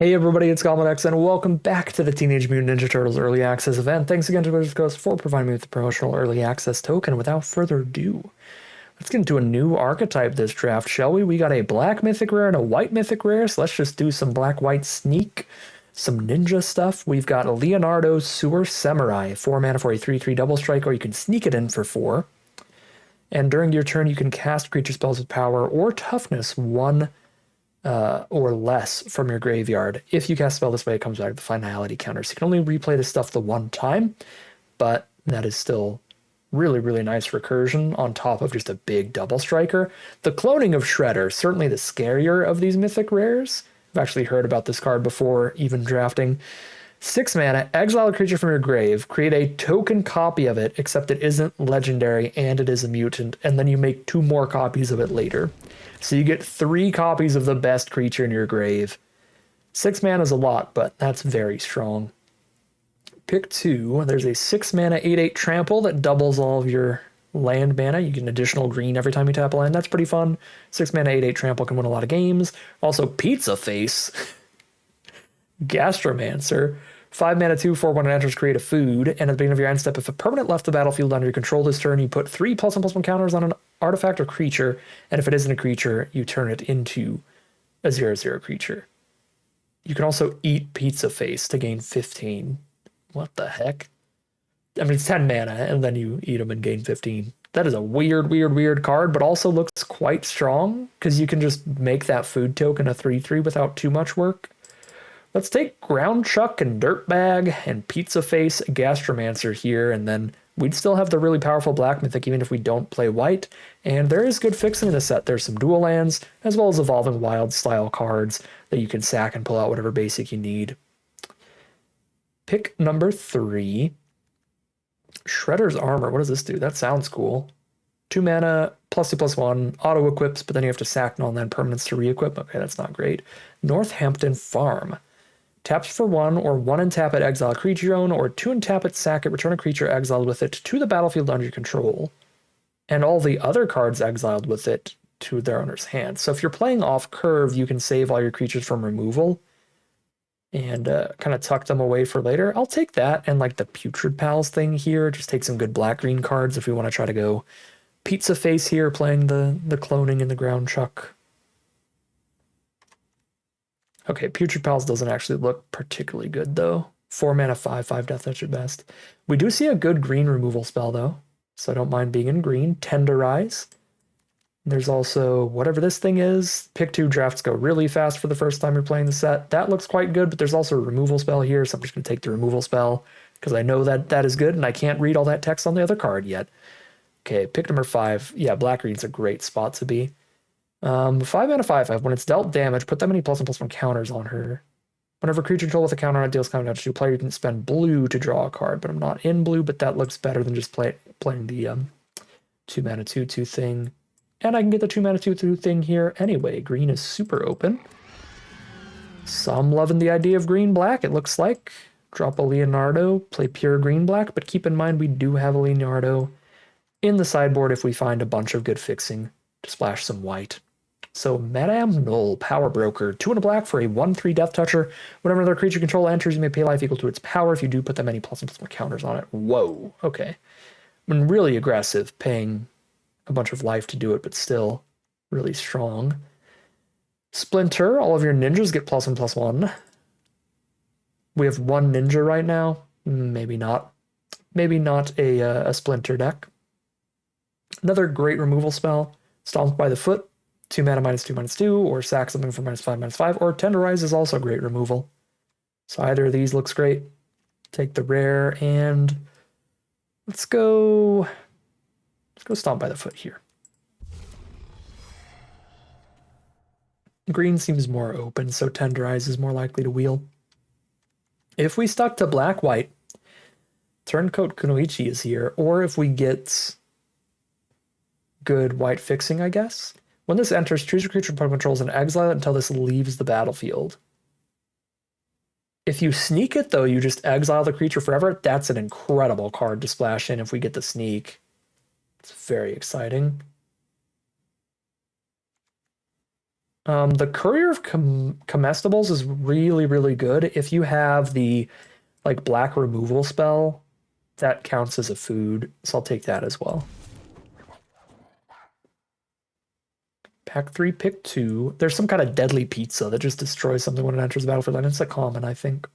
Hey everybody, it's Goblin X, and welcome back to the Teenage Mutant Ninja Turtles Early Access event. Thanks again to Wizards Coast for providing me with the promotional Early Access token. Without further ado, let's get into a new archetype this draft, shall we? We got a black mythic rare and a white mythic rare, so let's just do some black-white sneak, some ninja stuff. We've got Leonardo Sewer Samurai, 4 mana for a 3/3 double strike, or you can sneak it in for 4. And during your turn, you can cast creature spells with power or toughness 1 or less from your graveyard. If you cast a spell this way, it comes back with the finality counter. So you can only replay this stuff the one time, but that is still really, really nice recursion on top of just a big double striker. The cloning of Shredder, certainly the scarier of these mythic rares. I've actually heard about this card before, even drafting. 6 mana, exile a creature from your grave, create a token copy of it, except it isn't legendary and it is a mutant, and then you make 2 more copies of it later. So you get 3 copies of the best creature in your grave. 6 mana is a lot, but that's very strong. Pick 2. There's a 6 mana 8/8 trample that doubles all of your land mana. You get an additional green every time you tap a land. That's pretty fun. 6 mana 8/8 trample can win a lot of games. Also, Pizzaface. Gastromancer. 5 mana 2/4 when it enters, create a food, and at the beginning of your end step, if a permanent left the battlefield under your control this turn, you put 3 +1/+1 counters on an artifact or creature, and if it isn't a creature, you turn it into a 0/0 creature. You can also eat Pizzaface to gain 15. What the heck? I mean, it's 10 mana, and then you eat them and gain 15. That is a weird, weird, weird card, but also looks quite strong, because you can just make that food token a 3/3 without too much work. Let's take Ground Chuck and Dirtbag and Pizzaface Gastromancer here, and then we'd still have the really powerful black mythic even if we don't play white. And there is good fixing in the set. There's some dual lands, as well as evolving wild style cards that you can sack and pull out whatever basic you need. Pick number 3. Shredder's Armor. What does this do? That sounds cool. 2 mana, +2/+1, auto equips, but then you have to sack non-land permanents to re-equip. Okay, that's not great. Northampton Farm. Taps for 1, or 1 and tap it, exile a creature you own, or 2 and tap it, sack it, return a creature exiled with it to the battlefield under your control, and all the other cards exiled with it to their owner's hand. So if you're playing off curve, you can save all your creatures from removal and kind of tuck them away for later. I'll take that and like the Putrid Pals thing here. Just take some good black-green cards if we want to try to go Pizzaface here, playing the cloning and the Ground Chuck. Okay, Putrid Pals doesn't actually look particularly good, though. 4 mana, 5/5 death touch at best. We do see a good green removal spell, though, so I don't mind being in green. Tenderize. There's also whatever this thing is. Pick 2 drafts go really fast for the first time you're playing the set. That looks quite good, but there's also a removal spell here, so I'm just going to take the removal spell because I know that that is good, and I can't read all that text on the other card yet. Okay, pick number 5. Yeah, black-green's a great spot to be. 5 mana 5/5. When it's dealt damage, put that many +1/+1 counters on her. Whenever creature control with a counter on it deals counter damage to a player, you can spend blue to draw a card, but I'm not in blue, but that looks better than just playing the 2 mana 2/2 thing. And I can get the 2 mana 2/2 thing here anyway. Green is super open. Some loving the idea of green-black, it looks like. Drop a Leonardo, play pure green-black, but keep in mind we do have a Leonardo in the sideboard if we find a bunch of good fixing to splash some white. So Madame Null, Power Broker, 2 and a black for a 1/3 Death Toucher. Whenever another creature control enters, you may pay life equal to its power. If you do, put that many +1/+1 counters on it. Whoa, okay. I mean, really aggressive, paying a bunch of life to do it, but still really strong. Splinter, all of your ninjas get +1/+1. We have 1 ninja right now. Maybe not. Maybe not a Splinter deck. Another great removal spell, Stomp by the Foot. 2 mana -2/2, or sack something for -5/5, or Tenderize is also great removal. So either of these looks great. Take the rare and let's go Stomp by the Foot here. Green seems more open, so Tenderize is more likely to wheel. If we stuck to black-white, Turncoat Kunoichi is here, or if we get good white fixing, I guess. When this enters, choose your creature opponent controls and exile it until this leaves the battlefield. If you sneak it, though, you just exile the creature forever. That's an incredible card to splash in if we get the sneak. It's very exciting. The Courier of Comestibles is really, really good. If you have the like black removal spell, that counts as a food, so I'll take that as well. Pack 3, pick 2. There's some kind of deadly pizza that just destroys something when it enters the battlefield, and it's a common, I think.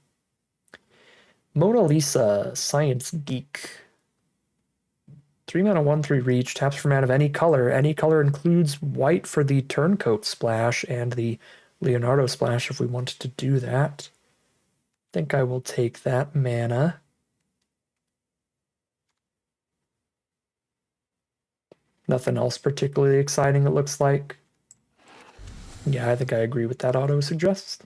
Mona Lisa, Science Geek. 3 mana, 1/3 reach, taps for mana of any color. Any color includes white for the Turncoat Splash and the Leonardo Splash if we wanted to do that. I think I will take that mana. Nothing else particularly exciting, it looks like. Yeah, I think I agree with that auto suggest.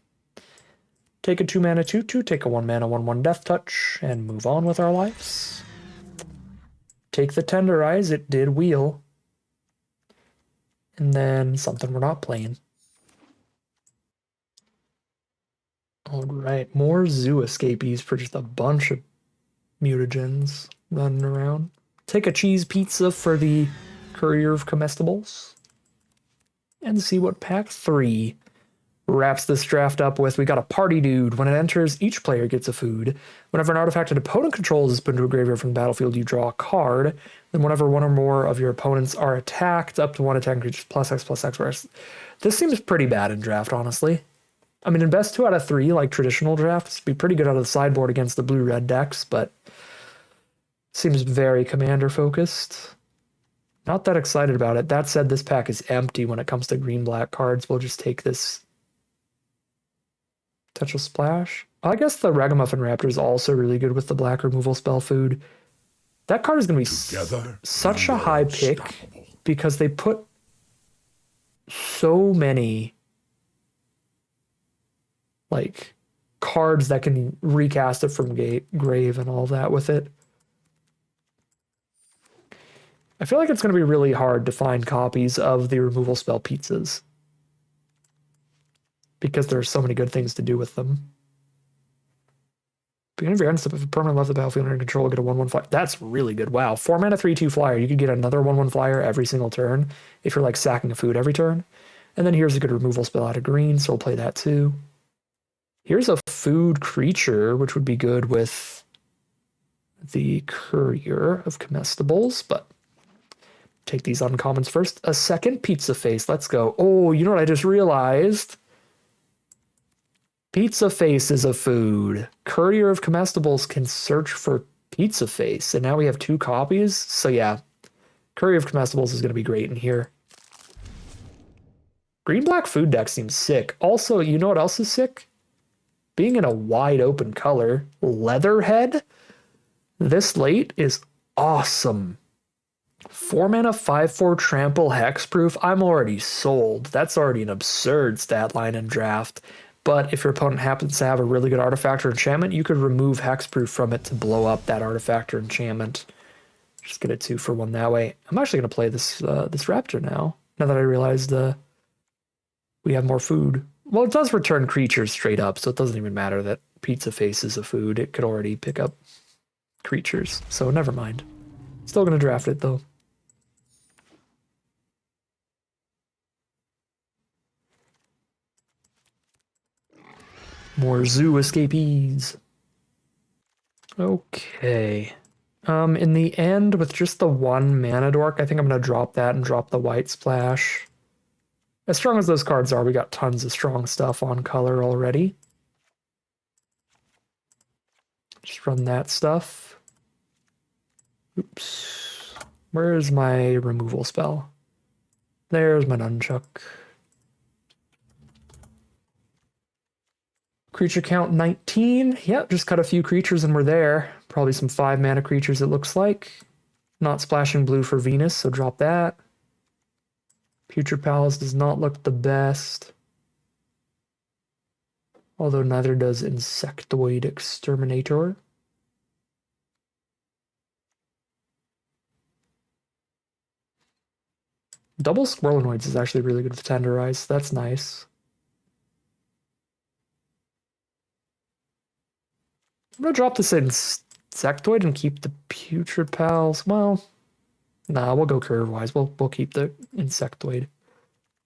Take a 2 mana 2/2, take a 1 mana 1/1 Death Touch, and move on with our lives. Take the Tenderize, it did wheel. And then something we're not playing. Alright, more Zoo Escapees for just a bunch of mutagens running around. Take a cheese pizza for the Courier of Comestibles. And see what pack 3 wraps this draft up with. We got a Party Dude. When it enters, each player gets a food. Whenever an artifact an opponent controls is put into a graveyard from the battlefield, you draw a card. Then whenever one or more of your opponents are attacked, up to 1 attacking creatures +X/+X. This seems pretty bad in draft, honestly. I mean, in best 2 out of 3, like traditional drafts, be pretty good out of the sideboard against the blue-red decks, but seems very commander-focused. Not that excited about it. That said, this pack is empty when it comes to green-black cards. We'll just take this Touch of Splash. I guess the Ragamuffin Raptor is also really good with the black removal spell food. That card is going to be such a high pick because they put so many like cards that can recast it from grave and all that with it. I feel like it's going to be really hard to find copies of the removal spell pizzas because there are so many good things to do with them. Beginning of your end step, if a permanent left the battlefield under control, get a 1/1 flyer. That's really good. Wow. 4 mana 3/2 flyer. You could get another 1/1 flyer every single turn if you're like sacking a food every turn. And then here's a good removal spell out of green, so we'll play that too. Here's a food creature, which would be good with the Courier of Comestibles, but take these uncommons first. A second Pizzaface. Let's go. Oh, you know what I just realized? Pizzaface is a food. Courier of Comestibles can search for Pizzaface, and now we have 2 copies. So yeah, Courier of Comestibles is going to be great in here. Green-black food deck seems sick. Also, you know what else is sick? Being in a wide open color. Leatherhead? This late is awesome. 4 mana 5/4 trample hexproof. I'm already sold. That's already an absurd stat line in draft. But if your opponent happens to have a really good artifact or enchantment, you could remove hexproof from it to blow up that artifact or enchantment. Just get a 2-for-1 that way. I'm actually going to play this this raptor now that I realized we have more food. Well, it does return creatures straight up, so it doesn't even matter that Pizzaface is a food. It could already pick up creatures, so never mind. Still going to draft it, though. More Zoo Escapees. Okay. In the end, with just the 1 mana dork, I think I'm going to drop that and drop the white splash. As strong as those cards are, we got tons of strong stuff on color already. Just run that stuff. Oops. Where's my removal spell? There's my nunchuck. Creature count 19. Yep, just cut a few creatures and we're there. Probably some 5 mana creatures, it looks like. Not splashing blue for Venus, so drop that. Putrid Palace does not look the best. Although neither does Insectoid Exterminator. Double Squirrelinoids is actually really good with Tenderize. That's nice. I'm going to drop this Insectoid and keep the Putrid Pals. Well, nah, we'll go curve-wise. We'll keep the Insectoid.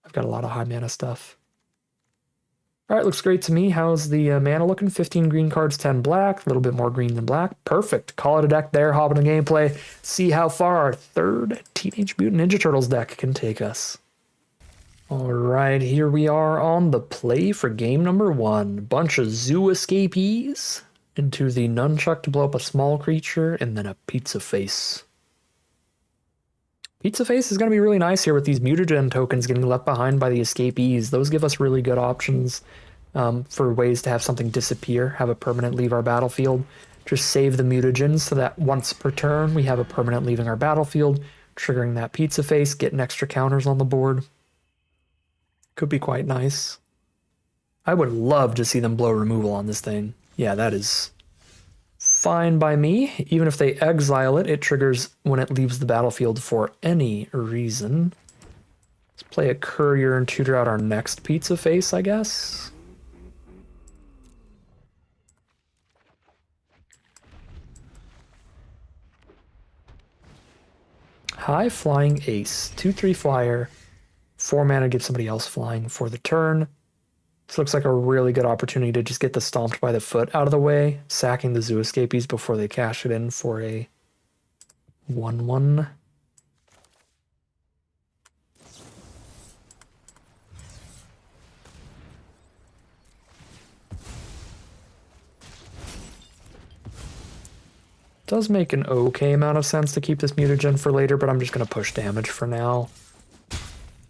I've got a lot of high mana stuff. All right, looks great to me. How's the mana looking? 15 green cards, 10 black. A little bit more green than black. Perfect. Call it a deck there. Hop into gameplay. See how far our third Teenage Mutant Ninja Turtles deck can take us. All right, here we are on the play for game number 1. Bunch of zoo escapees into the nunchuck to blow up a small creature, and then a Pizzaface. Pizzaface is going to be really nice here with these mutagen tokens getting left behind by the escapees. Those give us really good options for ways to have something disappear, have a permanent leave our battlefield. Just save the mutagens so that once per turn we have a permanent leaving our battlefield, triggering that Pizzaface, getting extra counters on the board. Could be quite nice. I would love to see them blow removal on this thing. Yeah, that is fine by me. Even if they exile it, it triggers when it leaves the battlefield for any reason. Let's play a courier and tutor out our next Pizzaface, I guess. High Flying Ace. 2/3 flyer. 4 mana, give somebody else flying for the turn. This looks like a really good opportunity to just get the Stomped by the Foot out of the way, sacking the Zoo Escapees before they cash it in for a 1/1. Does make an okay amount of sense to keep this mutagen for later, but I'm just going to push damage for now.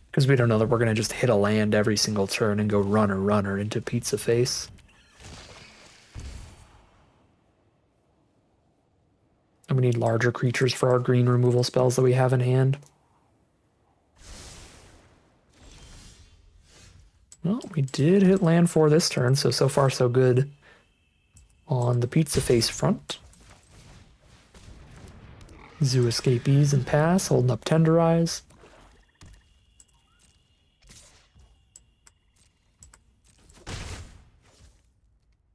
Because we don't know that we're going to just hit a land every single turn and go runner into Pizzaface. And we need larger creatures for our green removal spells that we have in hand. Well, we did hit land 4 this turn, so far so good on the Pizzaface front. Zoo Escapees and pass, holding up Tenderize.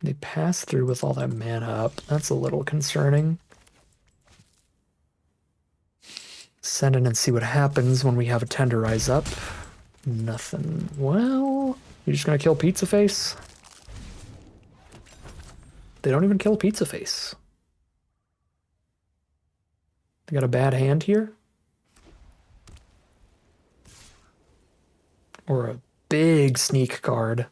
They pass through with all that mana up. That's a little concerning. Send in and see what happens when we have a Tenderize up. Nothing. Well, you're just gonna kill Pizzaface? They don't even kill Pizzaface. They got a bad hand here? Or a big sneak card.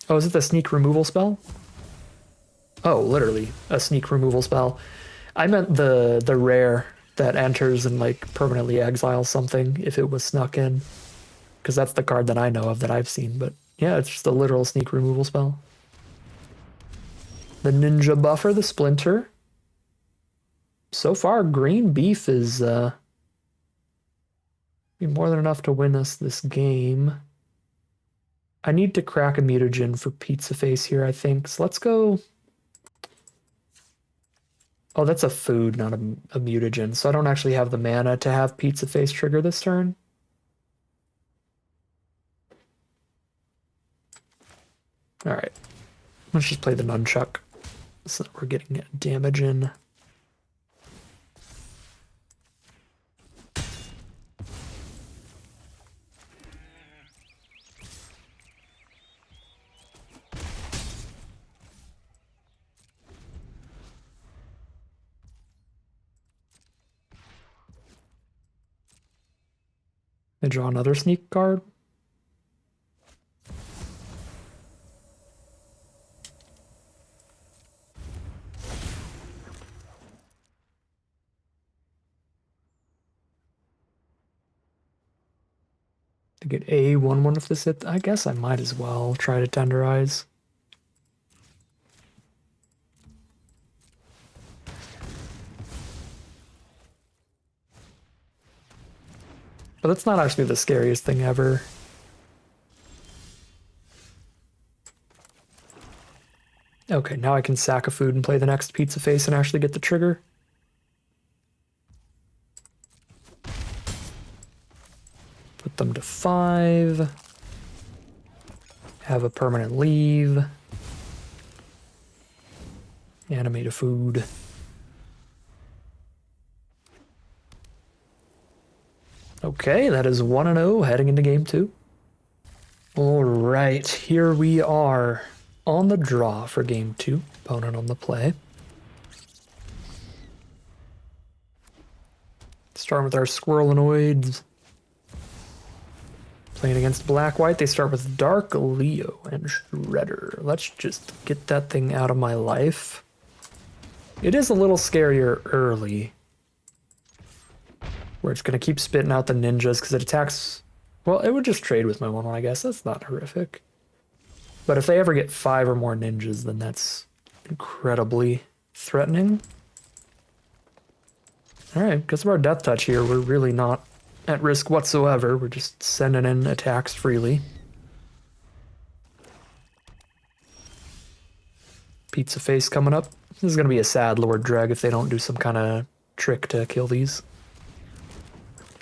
Oh, is it the sneak removal spell? Oh, literally, a sneak removal spell. I meant the rare that enters and like permanently exiles something if it was snuck in. Because that's the card that I know of that I've seen, but yeah, it's just a literal sneak removal spell. The Ninja Buffer, the Splinter. So far, green beef is be more than enough to win us this game. I need to crack a mutagen for Pizzaface here, I think. So let's go. Oh, that's a food, not a mutagen. So I don't actually have the mana to have Pizzaface trigger this turn. All right. Let's just play the nunchuck so that we're getting damage in. I draw another sneak card. To get a 1/1 if this hit, I guess I might as well try to Tenderize. But that's not actually the scariest thing ever. Okay, now I can sack a food and play the next Pizzaface and actually get the trigger. Put them to 5. Have a permanent leave. Animate a food. Okay, that is 1-0 heading into game 2. All right, here we are on the draw for game 2. Opponent on the play. Starting with our Squirrelinoids. Playing against Black-White, they start with Dark Leo and Shredder. Let's just get that thing out of my life. It is a little scarier early, where it's going to keep spitting out the ninjas because it attacks... Well, it would just trade with my 1-1, I guess. That's not horrific. But if they ever get 5 or more ninjas, then that's incredibly threatening. Alright, because of our Death Touch here, we're really not at risk whatsoever. We're just sending in attacks freely. Pizzaface coming up. This is going to be a sad Lord Dreg if they don't do some kind of trick to kill these.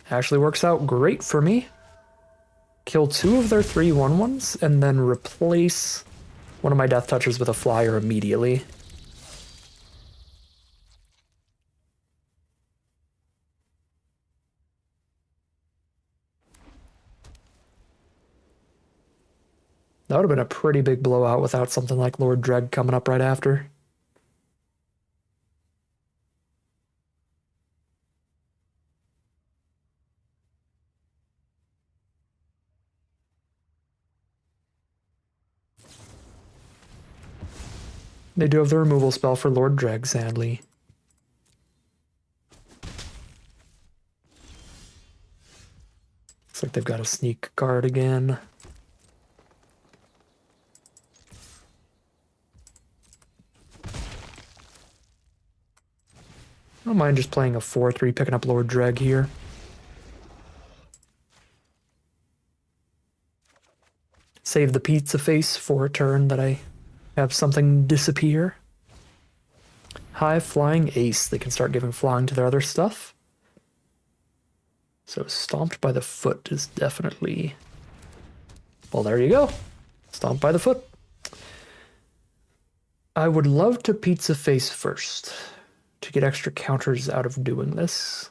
Actually works out great for me. Kill 2 of their 3 1-1s, and then replace one of my Death Touchers with a flyer immediately. That would have been a pretty big blowout without something like Lord Dreg coming up right after. They do have the removal spell for Lord Dreg, sadly. Looks like they've got a sneak card again. I don't mind just playing a 4-3, picking up Lord Dreg here. Save the Pizzaface for a turn that I have something disappear. High Flying Ace. They can start giving flying to their other stuff. So Stomped by the Foot is definitely... Well, there you go. Stomped by the Foot. I would love to Pizzaface first to get extra counters out of doing this.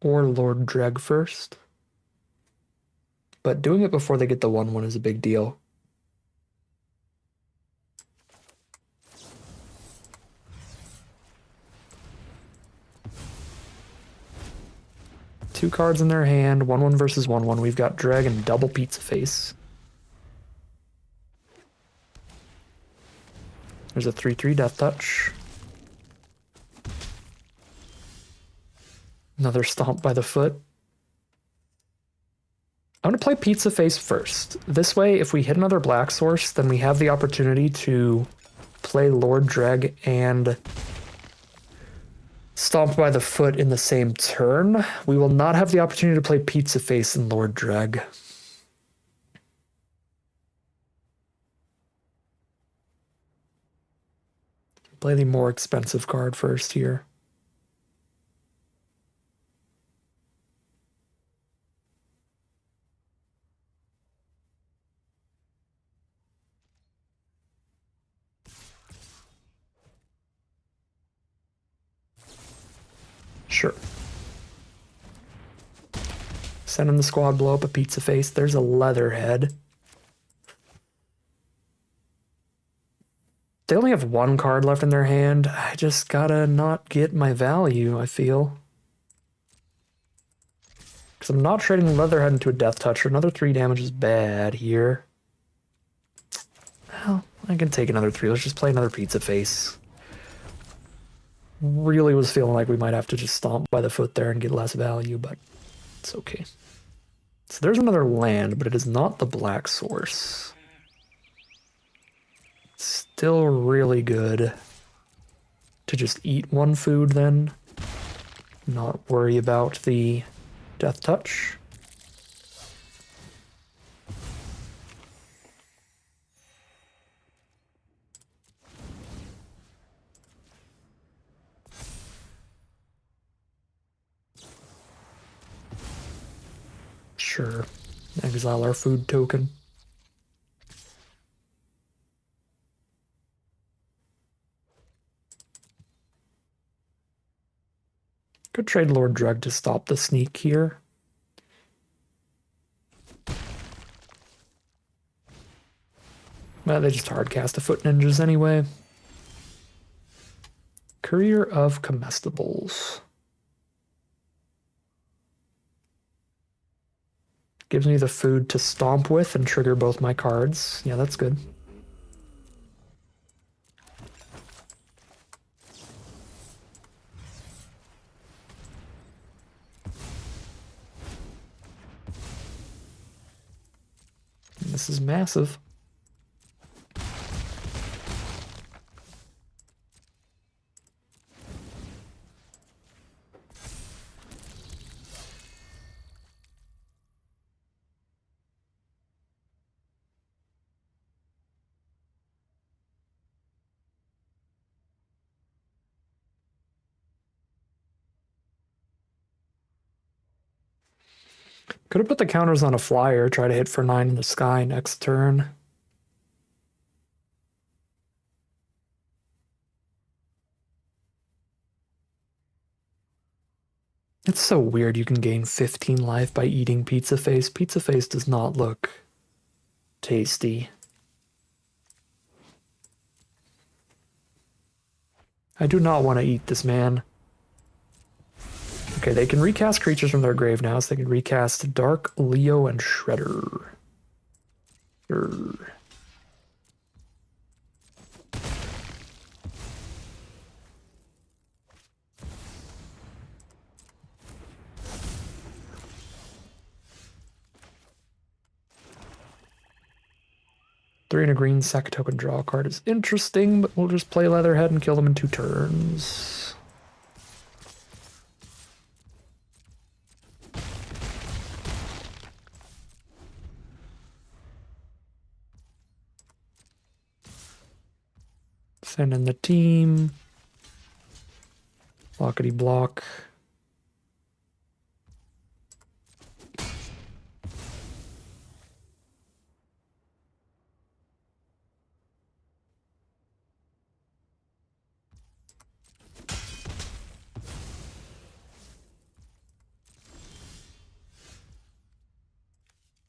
Or Lord Dreg first. But doing it before they get the 1-1 is a big deal. Two cards in their hand, 1-1 versus 1-1. We've got Dreg and double Pizzaface. There's a 3-3 Death Touch. Another Stomp by the Foot. I'm going to play Pizzaface first. This way, if we hit another black source, then we have the opportunity to play Lord Dreg and Stomp by the Foot in the same turn. We will not have the opportunity to play Pizzaface and Lord Dreg. Play the more expensive card first here. Sure. Sending the squad blow up a Pizzaface. There's a Leatherhead. They only have one card left in their hand. I just gotta not get my value, I feel. Because I'm not trading Leatherhead into a Death Touch. Another 3 damage is bad here. Well, I can take another 3. Let's just play another Pizzaface. Really was feeling like we might have to just Stomp by the Foot there and get less value, but it's okay. So there's another land, but it is not the black source. Still really good to just eat one food then. Not worry about the Death Touch. Sure. Exile our food token. Could trade Lord Drug to stop the sneak here. Well, they just hardcast a Foot Ninjas anyway. Courier of Comestibles. Gives me the food to stomp with and trigger both my cards. Yeah, that's good. And this is massive. Could have put the counters on a flyer, try to hit for 9 in the sky next turn. It's so weird you can gain 15 life by eating Pizzaface. Pizzaface does not look tasty. I do not want to eat this man. Okay, they can recast creatures from their grave now, so they can recast Dark, Leo, and Shredder. Grr. Three and a green, sack a token, draw a card is interesting, but we'll just play Leatherhead and kill them in 2 turns. Send in the team. Blockety block.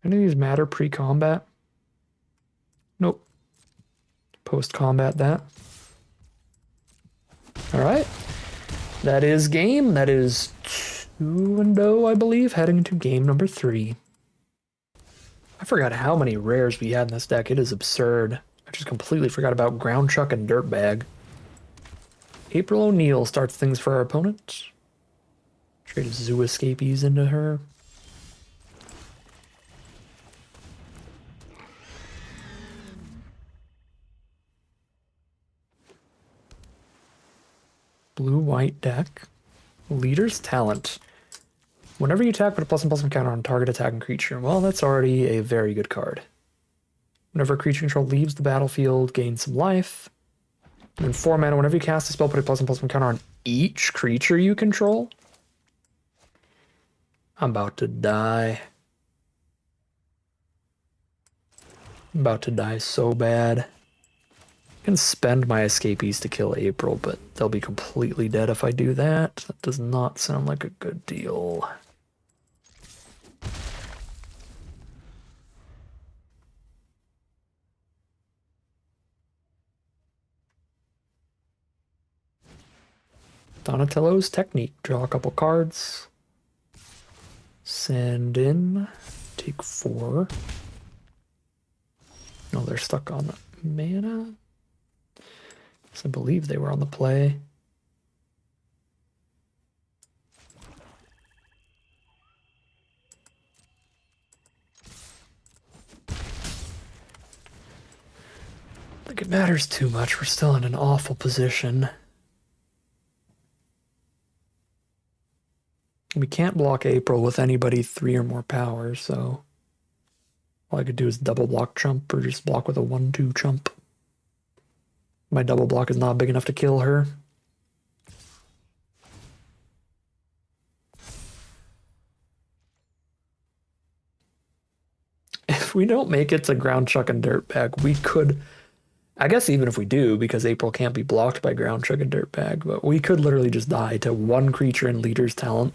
Any of these matter pre-combat? Nope. Post-combat that. Alright. That is game. That is 2-0, I believe, heading into game number 3. I forgot how many rares we had in this deck. It is absurd. I just completely forgot about Ground Chuck and Dirtbag. April O'Neil starts things for our opponent. Trade Zoo Escapees into her. Blue-white deck. Leader's Talent. Whenever you attack, put a +1/+1 counter on target attacking creature. Well, that's already a very good card. Whenever a creature control leaves the battlefield, gain some life. And then 4 mana, whenever you cast a spell, put a +1/+1 counter on each creature you control. I'm about to die. I'm about to die so bad. I can spend my escapees to kill April, but they'll be completely dead if I do that. That does not sound like a good deal. Donatello's Technique. Draw a couple cards. Send in. Take 4. No, they're stuck on mana. I believe they were on the play. I think it matters too much. We're still in an awful position. We can't block April with anybody 3 or more power, so all I could do is double block Chump or just block with a 1/2 Chump. My double block is not big enough to kill her. If we don't make it to Ground Chuck and Dirtbag, we could I guess even if we do, because April can't be blocked by ground trick and dirtbag, but we could literally just die to one creature in leader's talent.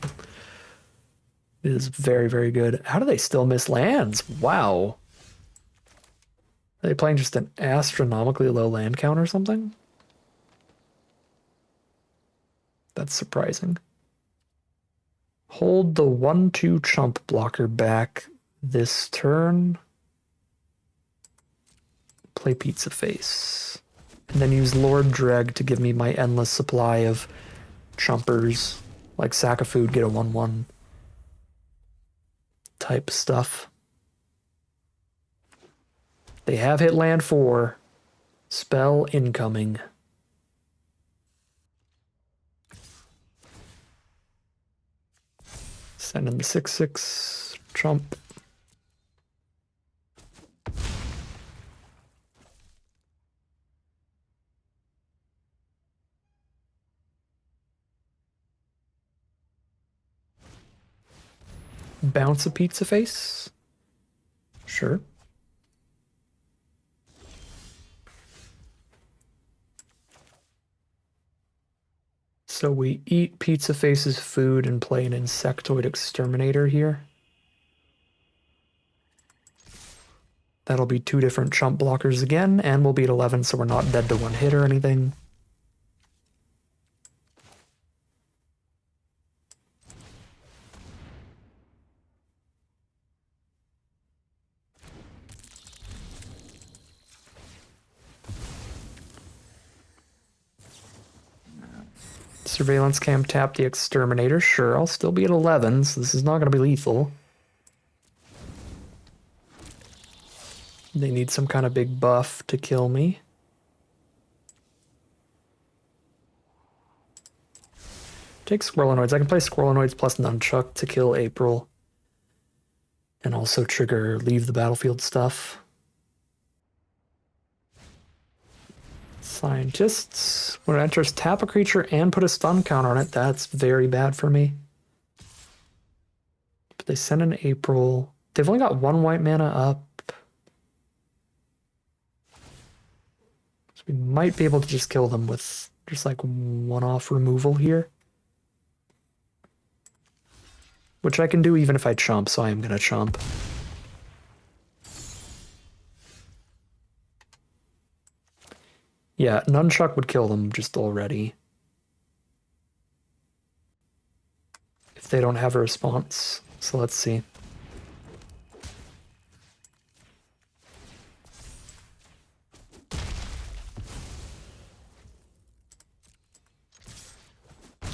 It is very, very good. How do they still miss lands? Wow. Are they playing just an astronomically low land count or something? That's surprising. Hold the 1/2 chump blocker back this turn. Play Pizzaface. And then use Lord Dreg to give me my endless supply of chumpers. Like sack of food, get a 1/1 type stuff. They have hit land 4. Spell incoming. Send in the 6/6 chump. Bounce a Pizzaface? Sure. So we eat Pizzaface's food and play an Insectoid Exterminator here. That'll be 2 different chump blockers again, and we'll be at 11, so we're not dead to 1 hit or anything. Surveillance cam tap the Exterminator. Sure, I'll still be at 11, so this is not going to be lethal. They need some kind of big buff to kill me. Take Squirrelinoids. I can play Squirrelinoids plus Nunchuck to kill April. And also trigger leave the battlefield stuff. Scientists. When it enters, tap a creature and put a stun counter on it. That's very bad for me. But they send an April. They've only got 1 white mana up. So we might be able to just kill them with just like 1-off removal here. Which I can do even if I chump, so I am going to chump. Yeah, Nunchuck would kill them just already. If they don't have a response. So let's see.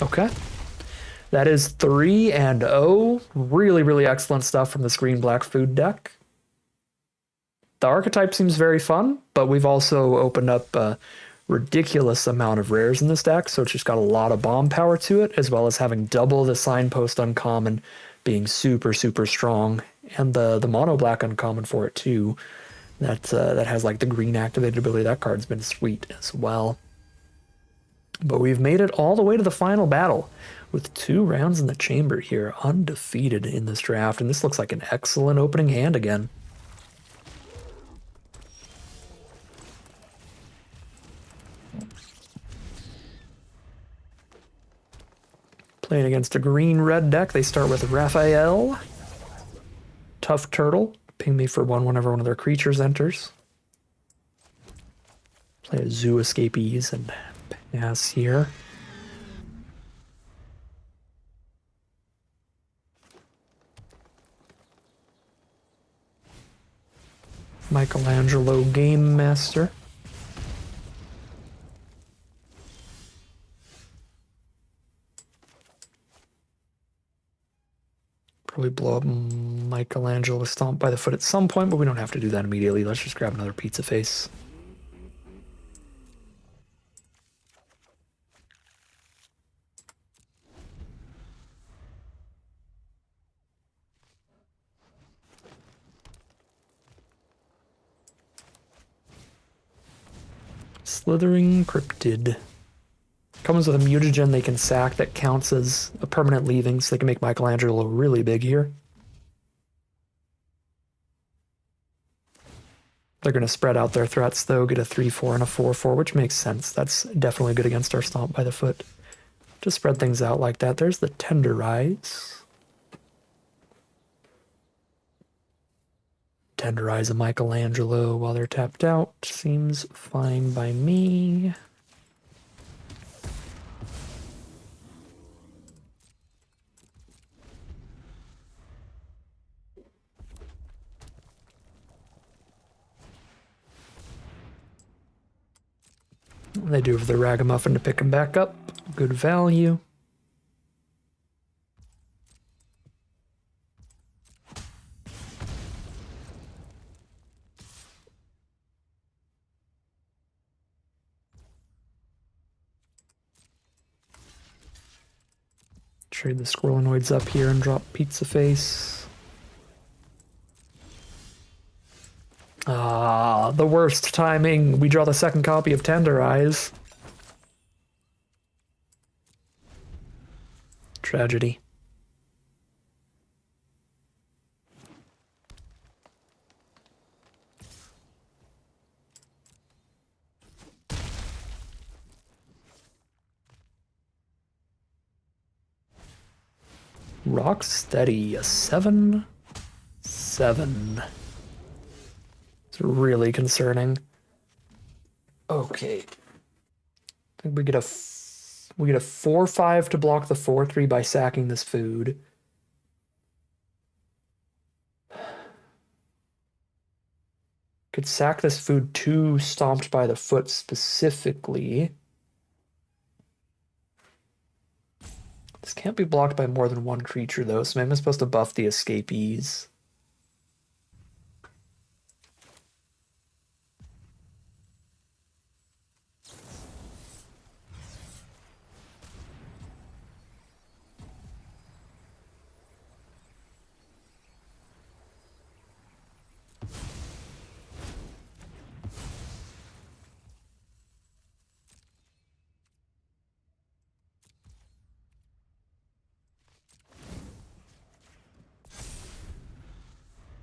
Okay. That is 3-0. Really, really excellent stuff from this green-black food deck. The archetype seems very fun, but we've also opened up a ridiculous amount of rares in this deck, so it's just got a lot of bomb power to it, as well as having double the signpost uncommon being super, super strong, and the mono black uncommon for it too. That has like the green activated ability. That card's been sweet as well. But we've made it all the way to the final battle with 2 rounds in the chamber here, undefeated in this draft, and this looks like an excellent opening hand again. Playing against a green-red deck, they start with Raphael, Tough Turtle, ping me for 1 whenever one of their creatures enters. Play a Zoo Escapees and pass here. Michelangelo Game Master. Probably blow up Michelangelo with Stomp by the Foot at some point, but we don't have to do that immediately. Let's just grab another Pizzaface. Slithering Cryptid. Comes with a mutagen they can sack that counts as a permanent leaving, so they can make Michelangelo really big here. They're going to spread out their threats, though, get a 3-4 and a 4-4, which makes sense. That's definitely good against our Stomp by the Foot. To spread things out like that. There's the Tenderize. Tenderize a Michelangelo while they're tapped out. Seems fine by me. They do have the Ragamuffin to pick him back up. Good value. Trade the Squirrelinoids up here and drop Pizzaface. Ah, the worst timing. We draw the second copy of Tenderize. Tragedy. Rock steady, a 7-7. It's really concerning. Okay. I think we get a 4-5 to block the 4-3 by sacking this food. Could sack this food to Stomped by the Foot specifically. This can't be blocked by more than one creature, though, so maybe I'm supposed to buff the escapees.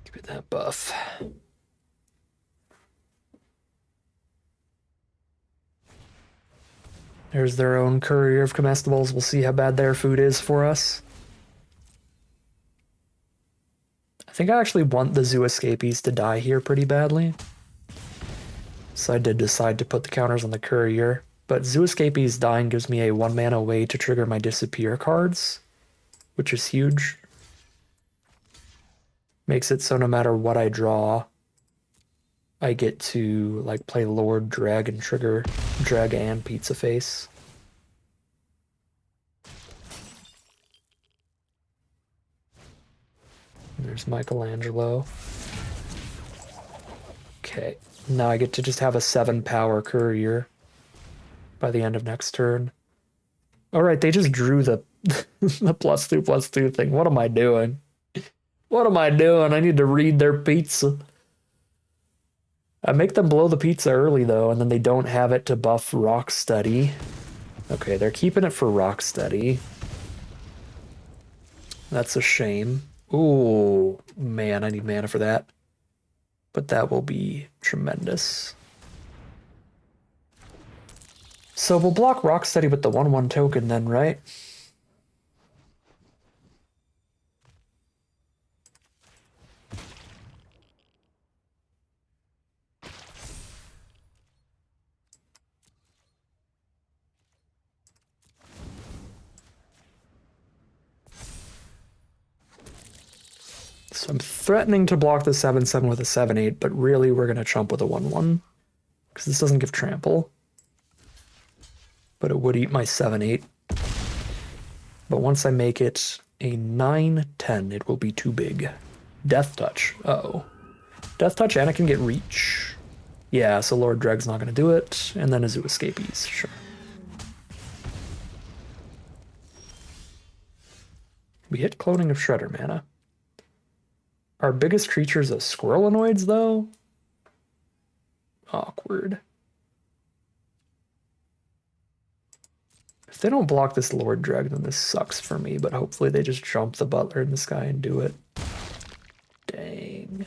Give it that buff. There's their own courier of comestibles. We'll see how bad their food is for us. I think I actually want the zoo escapees to die here pretty badly. So I did decide to put the counters on the courier. But zoo escapees dying gives me a 1-mana way to trigger my disappear cards, which is huge. Makes it so no matter what I draw, I get to like play Lord, drag, and trigger drag and Pizzaface. There's Michelangelo. Okay, now I get to just have a 7-power courier by the end of next turn. Alright, they just drew the the +2/+2 thing. What am I doing? What am I doing? I need to read their pizza. I make them blow the pizza early, though, and then they don't have it to buff Rocksteady. Okay, they're keeping it for Rocksteady. That's a shame. Ooh, man, I need mana for that. But that will be tremendous. So we'll block Rocksteady with the 1/1 token then, right? So I'm threatening to block the 7/7 with a 7/8, but really we're going to chump with a 1/1. Because this doesn't give trample. But it would eat my 7/8. But once I make it a 9/10, it will be too big. Death Touch. Uh-oh. Death Touch and I can get Reach. Yeah, so Lord Dreg's not going to do it. And then a Zoo Escapees, sure. We hit Cloning of Shredder mana. Our biggest creature's a Squirrelinoids, though? Awkward. If they don't block this Lord Dreg, then this sucks for me, but hopefully they just jump the Butler in the sky and do it. Dang.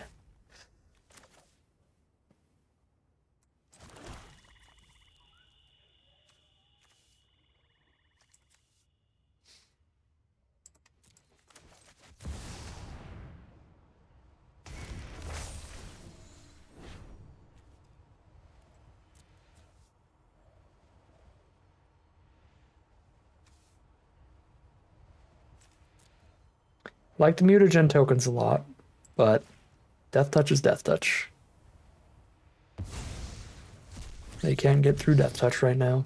Like the mutagen tokens a lot, but Death Touch is Death Touch. They can't get through Death Touch right now.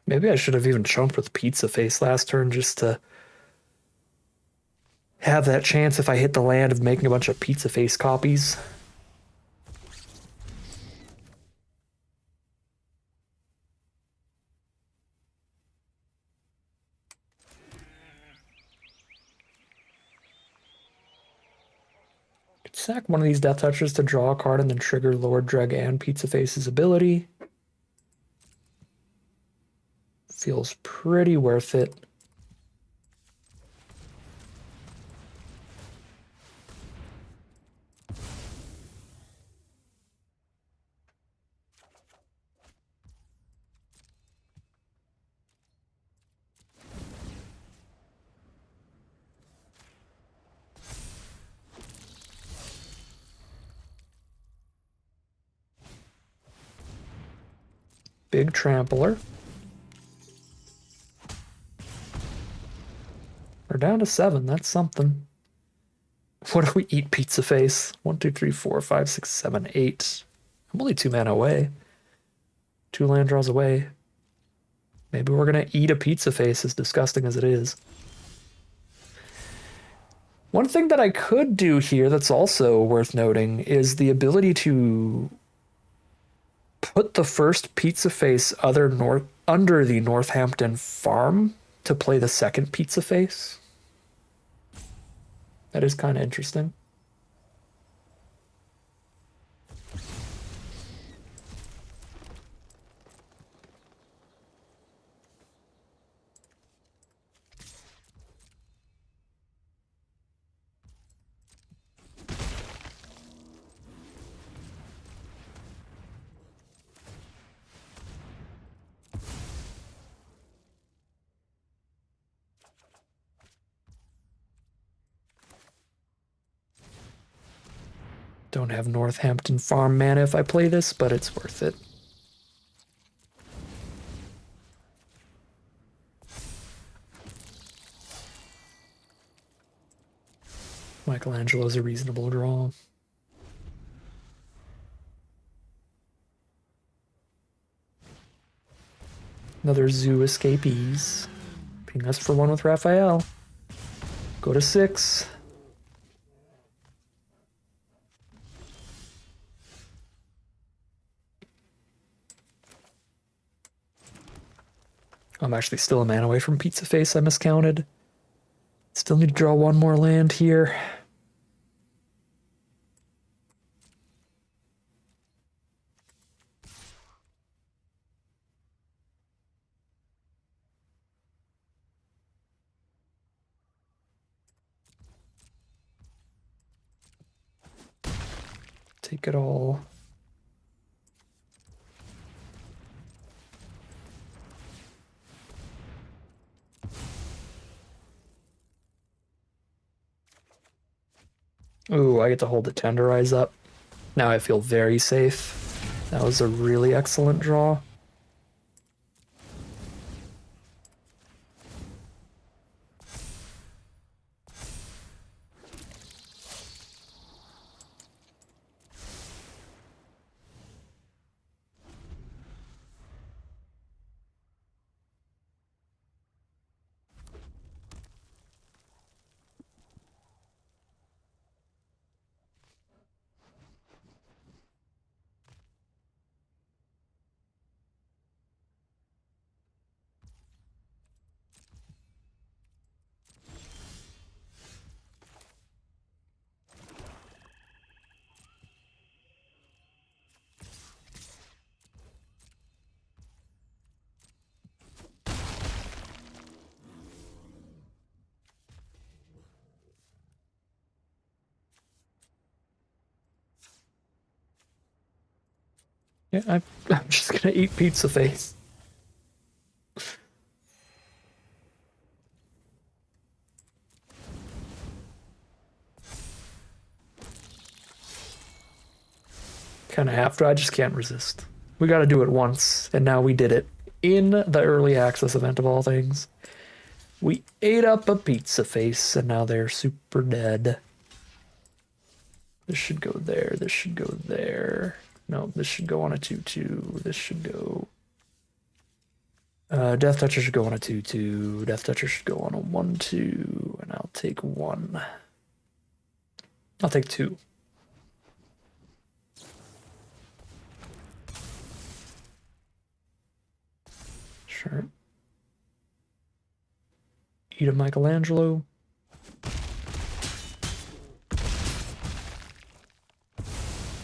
Maybe I should have even chunked with Pizzaface last turn just to have that chance if I hit the land of making a bunch of Pizzaface copies. Sack one of these Death Touchers to draw a card and then trigger Lord Dreg and Pizzaface's ability. Feels pretty worth it. Big Trampler. We're down to 7. That's something. What if we eat Pizzaface? 1, 2, 3, 4, 5, 6, 7, 8. I'm only 2 mana away. 2 land draws away. Maybe we're going to eat a Pizzaface, as disgusting as it is. One thing that I could do here that's also worth noting is the ability to put the first Pizzaface under the Northampton farm to play the second Pizzaface. That is kind of interesting. Don't have Northampton farm mana if I play this, but it's worth it. Michelangelo's a reasonable draw. Another Zoo Escapees. Ping us for 1 with Raphael. Go to 6. I'm actually still a man away from Pizzaface. I miscounted. Still need to draw 1 more land here. Take it all. Ooh, I get to hold the Tenderize up. Now I feel very safe. That was a really excellent draw. Yeah, I'm just gonna eat Pizzaface. Kind of have to. I just can't resist. We got to do it once, and now we did it in the early access event of all things. We ate up a Pizzaface, and now they're super dead. This should go there. This should go there. No, this should go on a 2-2. This should go... Death Toucher should go on a 2-2. Death Toucher should go on a 1-2. And I'll take 1. I'll take 2. Sure. Eat a Michelangelo.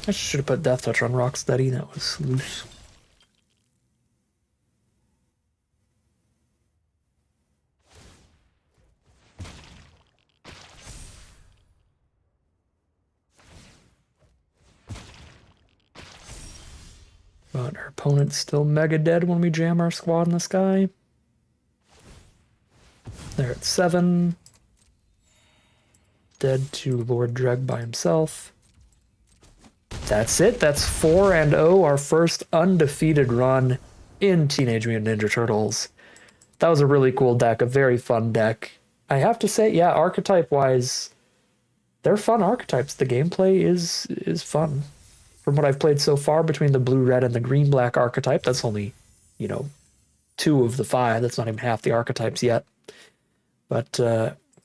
I should have put Death Touch on Rocksteady. That was loose. But our opponent's still mega dead when we jam our squad in the sky. They're at 7. Dead to Lord Dreg by himself. That's it. That's 4-0, our first undefeated run in Teenage Mutant Ninja Turtles. That was a really cool deck, a very fun deck. I have to say, yeah, archetype-wise, they're fun archetypes. The gameplay is fun. From what I've played so far, between the blue-red and the green-black archetype, that's only, 2 of the 5. That's not even half the archetypes yet. But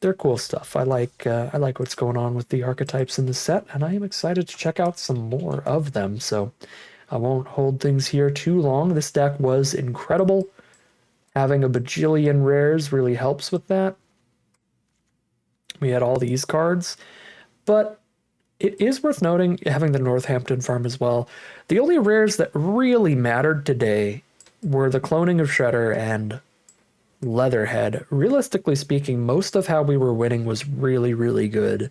they're cool stuff. I like what's going on with the archetypes in the set, and I am excited to check out some more of them. So I won't hold things here too long. This deck was incredible. Having a bajillion rares really helps with that. We had all these cards, but it is worth noting having the Northampton farm as well. The only rares that really mattered today were the cloning of Shredder and Leatherhead. Realistically speaking, most of how we were winning was really, really good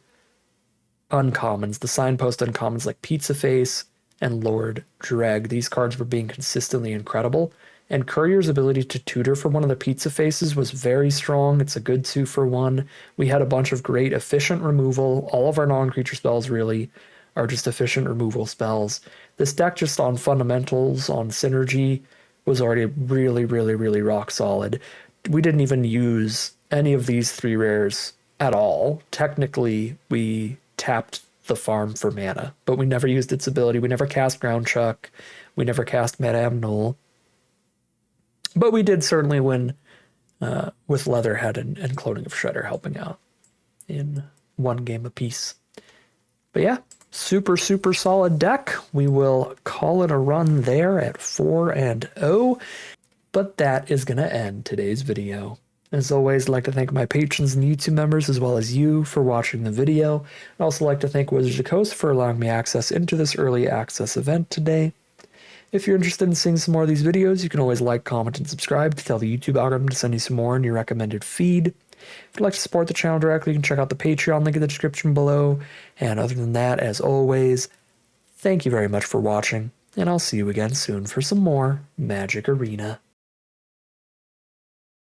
uncommons. The signpost uncommons like Pizzaface and Lord Dreg. These cards were being consistently incredible. And Courier's ability to tutor for one of the Pizzafaces was very strong. It's a good 2-for-1. We had a bunch of great efficient removal. All of our non-creature spells really are just efficient removal spells. This deck just on fundamentals, on synergy, was already really, really, really rock solid. We didn't even use any of these 3 rares at all. Technically, we tapped the farm for mana, but we never used its ability. We never cast Ground Chuck. We never cast Madame Null. But we did certainly win with Leatherhead and Cloning of Shredder helping out in 1 game apiece. But yeah, super, super solid deck. We will call it a run there at 4-0. But that is going to end today's video. As always, I'd like to thank my patrons and YouTube members as well as you for watching the video. I'd also like to thank Wizards of the Coast for allowing me access into this early access event today. If you're interested in seeing some more of these videos, you can always like, comment, and subscribe to tell the YouTube algorithm to send you some more in your recommended feed. If you'd like to support the channel directly, you can check out the Patreon link in the description below. And other than that, as always, thank you very much for watching, and I'll see you again soon for some more Magic Arena.